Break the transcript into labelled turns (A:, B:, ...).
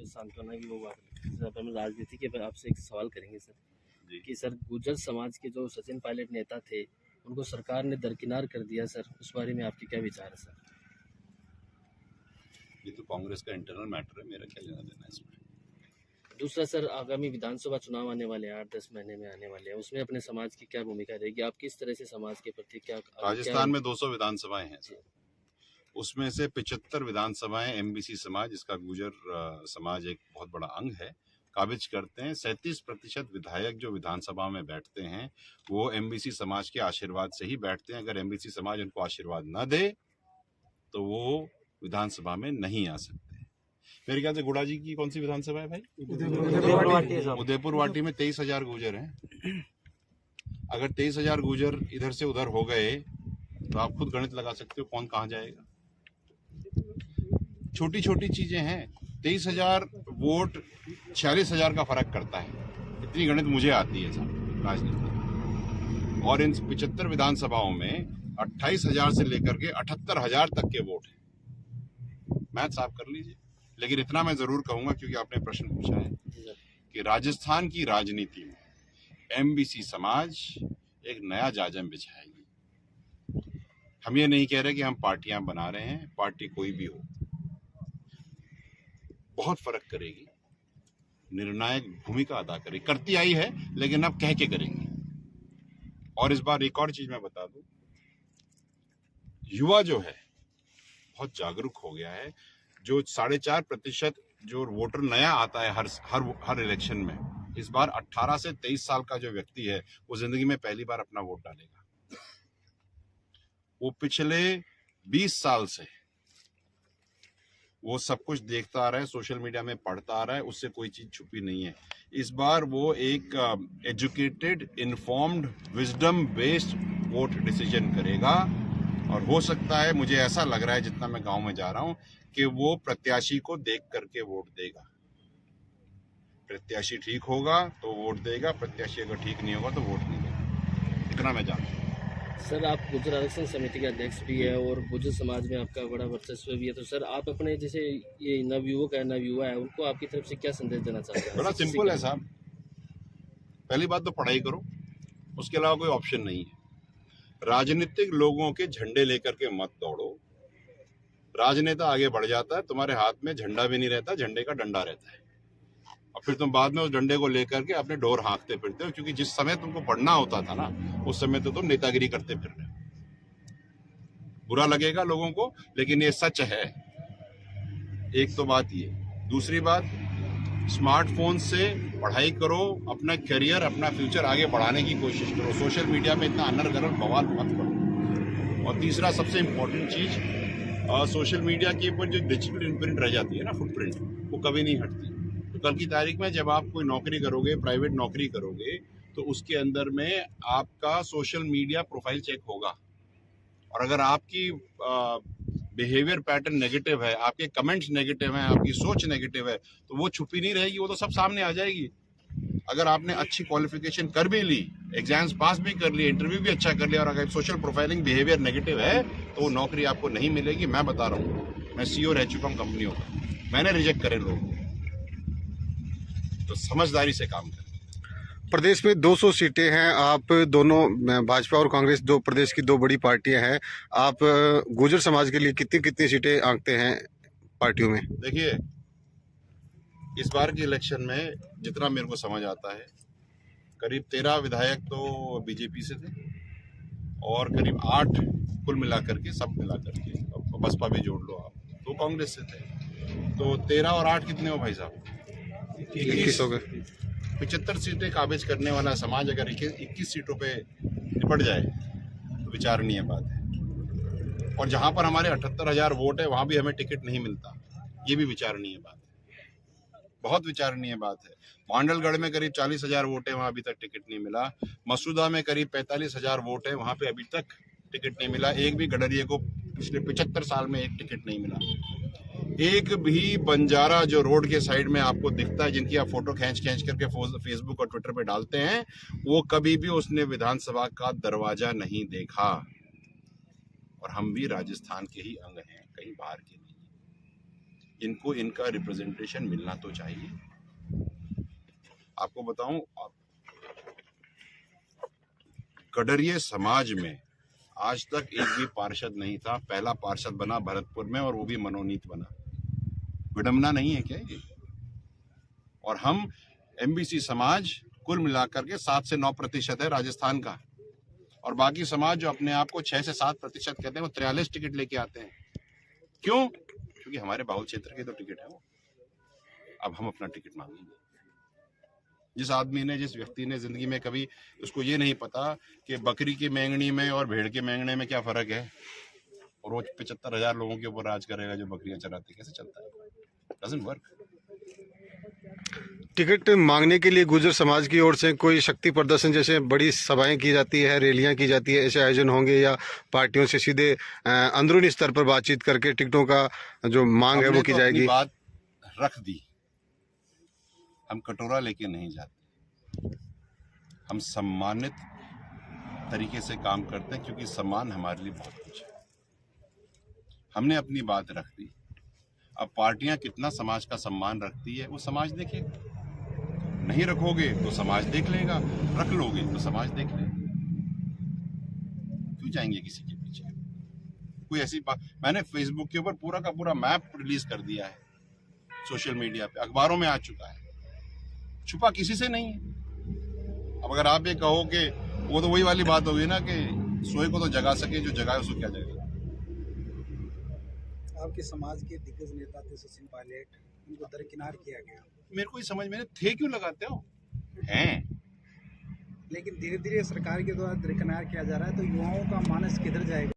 A: सांत्वना की वो बात सर, अपन राजनीति के आपसे एक सवाल करेंगे सर कि सर गुर्जर समाज के जो सचिन पायलट नेता थे उनको सरकार ने दरकिनार कर दिया सर, उस बारे में आपके क्या विचार है सर?
B: ये तो कांग्रेस का इंटरनल मैटर है, मेरा क्या लेना देना इसमें।
A: दूसरा सर, आगामी विधानसभा चुनाव आने वाले हैं, 8-10 महीने में आने वाले हैं, उसमें अपने समाज की क्या भूमिका रहेगी? आप किस तरह से समाज के प्रति क्या
B: राजस्थान में 200 विधानसभाएं हैं, उसमें से 75 विधानसभाएं एमबीसी समाज, इसका गुर्जर समाज एक बहुत बड़ा अंग है, काबिज करते हैं। 37% विधायक जो विधानसभा में बैठते हैं वो एमबीसी समाज के आशीर्वाद से ही बैठते हैं। अगर एमबीसी समाज उनको आशीर्वाद न दे तो वो विधानसभा में नहीं आ सकते। मेरे ख्याल से गुड़ा जी की कौन सी विधानसभा है भाई? उदयपुर वाटी में 23,000 गुर्जर हैं। अगर 23,000 गुर्जर इधर से उधर हो गए तो आप खुद गणित लगा सकते हो कौन कहाँ जाएगा। छोटी छोटी चीजें हैं। 23,000 वोट 46,000 का फर्क करता है, इतनी गणित मुझे आती है साहब राजनीति। और इन 75 विधानसभाओं में 28,000 से लेकर के 78,000 तक के वोट हैं। मैथ साफ कर लीजिए। लेकिन इतना मैं जरूर कहूंगा, क्योंकि आपने प्रश्न पूछा है, कि राजस्थान की राजनीति में एमबीसी समाज एक नया जाजम बिछाएगी। हम ये नहीं कह रहे कि हम पार्टियां बना रहे हैं, पार्टी कोई भी हो, बहुत फर्क करेगी, निर्णायक भूमिका अदा करेगी, करती आई है लेकिन अब कह के करेंगे। और इस बार एक और चीज मैं बता दूं, युवा जो है बहुत जागरूक हो गया है। जो 4.5% जो वोटर नया आता है हर इलेक्शन में, इस बार 18 से 23 साल का जो व्यक्ति है वो जिंदगी में पहली बार अपना वोट डालेगा। वो पिछले 20 साल से वो सब कुछ देखता आ रहा है, सोशल मीडिया में पढ़ता आ रहा है, उससे कोई चीज छुपी नहीं है। इस बार वो एक educated, informed, wisdom based vote decision करेगा। और हो सकता है, मुझे ऐसा लग रहा है जितना मैं गांव में जा रहा हूं, कि वो प्रत्याशी को देख करके वोट देगा। प्रत्याशी ठीक होगा तो वोट देगा, प्रत्याशी अगर ठीक नहीं होगा तो वोट नहीं देगा। इतना मैं जानता हूँ।
A: सर, आप गुर्जर आरक्षण समिति के अध्यक्ष भी है और गुर्जर समाज में आपका बड़ा वर्चस्व भी है, तो सर आप अपने जैसे ये नवयुवक है, नवयुवा है, उनको आपकी तरफ से क्या संदेश देना चाहते हैं?
B: बड़ा सिंपल है साहब। पहली बात तो पढ़ाई करो, उसके अलावा कोई ऑप्शन नहीं है। राजनीतिक लोगों के झंडे लेकर के मत दौड़ो। राजनेता आगे बढ़ जाता है, तुम्हारे हाथ में झंडा भी नहीं रहता, झंडे का डंडा रहता है, और फिर तुम बाद में उस डंडे को लेकर के अपने डोर हाँकते फिरते हो। क्योंकि जिस समय तुमको पढ़ना होता था ना, उस समय तो तुम नेतागिरी करते फिर रहे हो। बुरा लगेगा लोगों को, लेकिन ये सच है। एक तो बात ये। दूसरी बात, स्मार्टफोन से पढ़ाई करो, अपना करियर, अपना फ्यूचर आगे बढ़ाने की कोशिश करो। सोशल मीडिया में इतना अनर्गल बवाल मत करो। और तीसरा सबसे इम्पोर्टेंट चीज, सोशल मीडिया के ऊपर जो डिजिटल इम्प्रिंट रह जाती है ना, फुटप्रिंट, वो कभी नहीं हटती। तो कल की तारीख में जब आप कोई नौकरी करोगे, प्राइवेट नौकरी करोगे, तो उसके अंदर में आपका सोशल मीडिया प्रोफाइल चेक होगा। और अगर आपकी बिहेवियर पैटर्न नेगेटिव है, आपके कमेंट्स नेगेटिव हैं, आपकी सोच नेगेटिव है, तो वो छुपी नहीं रहेगी, वो तो सब सामने आ जाएगी। अगर आपने अच्छी क्वालिफिकेशन कर भी ली, एग्जाम्स पास भी कर लिए, इंटरव्यू भी अच्छा कर लिया, और अगर सोशल प्रोफाइलिंग बिहेवियर नेगेटिव है, तो वो नौकरी आपको नहीं मिलेगी। मैं बता रहा हूँ, मैं सीईओ रह चुका हूँ कंपनियों का, मैंने रिजेक्ट करे लोग। तो समझदारी से काम करें।
C: प्रदेश में 200 सीटें हैं। आप दोनों, भाजपा और कांग्रेस, दो प्रदेश की दो बड़ी पार्टियां हैं। आप गुर्जर समाज के लिए कितनी कितनी सीटें आंकते हैं पार्टियों में?
B: देखिए, इस बार के इलेक्शन में जितना मेरे को समझ आता है, करीब 13 विधायक तो बीजेपी से थे और करीब 8 कुल मिलाकर के, सब मिलाकर के, बसपा भी जोड़ लो आप, तो कांग्रेस से थे। तो 13 और 8 कितने हो भाई साहब? 21 हो गए। 75 सीटें काबिज करने वाला समाज अगर 21 सीटों पे निपट जाए तो विचारणीय बात है। और जहां पर हमारे 78,000 वोट है, वहां भी हमें टिकट नहीं मिलता, ये भी विचारणीय बात है, बहुत विचारणीय बात है। मांडलगढ़ में करीब 40,000 वोट है, वहां अभी तक टिकट नहीं मिला। मसूदा में करीब 45,000 वोट है, वहां पे अभी तक टिकट नहीं मिला। एक भी गडरिये को पिछले 75 साल में एक टिकट नहीं मिला। एक भी बंजारा जो रोड के साइड में आपको दिखता है, जिनकी आप फोटो खींच करके फेसबुक और ट्विटर पे डालते हैं, वो कभी भी उसने विधानसभा का दरवाजा नहीं देखा। और हम भी राजस्थान के ही अंग हैं, कहीं बाहर के नहीं। इनको इनका रिप्रेजेंटेशन मिलना तो चाहिए। आपको बताऊं, कड़रिये समाज में आज तक एक भी पार्षद नहीं था। पहला पार्षद बना भरतपुर में, और वो भी मनोनीत बना। विडंबना नहीं है क्या ये? और हम एमबीसी समाज कुल मिलाकर के 7 से 9% है राजस्थान का, और बाकी समाज जो अपने आप को 6 से 7% कहते हैं, वो 43 टिकट लेके आते हैं। क्यों? क्योंकि हमारे बाहुल क्षेत्र के तो टिकट है वो। अब हम अपना टिकट मांगेंगे। जिस आदमी ने, जिस व्यक्ति ने जिंदगी में कभी, उसको ये नहीं पता कि बकरी की मेंगनी में और भेड़ के मेंगने में क्या फर्क है, और रोज 75,000 लोगों के ऊपर राज करेगा जो बकरियां चराते, कैसे चलता है? Doesn't work.
C: टिकट मांगने के लिए गुर्जर समाज की ओर से कोई शक्ति प्रदर्शन जैसे बड़ी सभाएं की जाती है, रैलियां की जाती है, ऐसे आयोजन होंगे, या पार्टियों से सीधे अंदरूनी स्तर पर बातचीत करके टिकटों का जो मांग है वो की जाएगी?
B: अपनी बात रख दी। हम कटोरा लेके नहीं जाते, हम सम्मानित तरीके से काम करते हैं, क्योंकि सम्मान हमारे लिए बहुत कुछ है। हमने अपनी बात रख दी। अब पार्टियां कितना समाज का सम्मान रखती है वो समाज देखेगा। नहीं रखोगे तो समाज देख लेगा, रख लोगे तो समाज देख लेगा। क्यों जाएंगे किसी के पीछे? कोई ऐसी बात, मैंने फेसबुक के ऊपर पूरा का पूरा मैप रिलीज कर दिया है, सोशल मीडिया पे, अखबारों में आ चुका है, छुपा किसी से नहीं है। अब अगर आप ये कहो कि वो तो वही वाली बात होगी ना कि सोए को तो जगा सके, जो जगाए उसको क्या जगेगा।
D: आपके समाज के दिग्गज नेता थे सचिन पायलट, उनको दरकिनार किया गया।
B: मेरे को ही समझ में नहीं, थे क्यों लगाते हो? हैं।
D: लेकिन धीरे धीरे सरकार के द्वारा दरकिनार किया जा रहा है, तो युवाओं का मानस किधर जाएगा?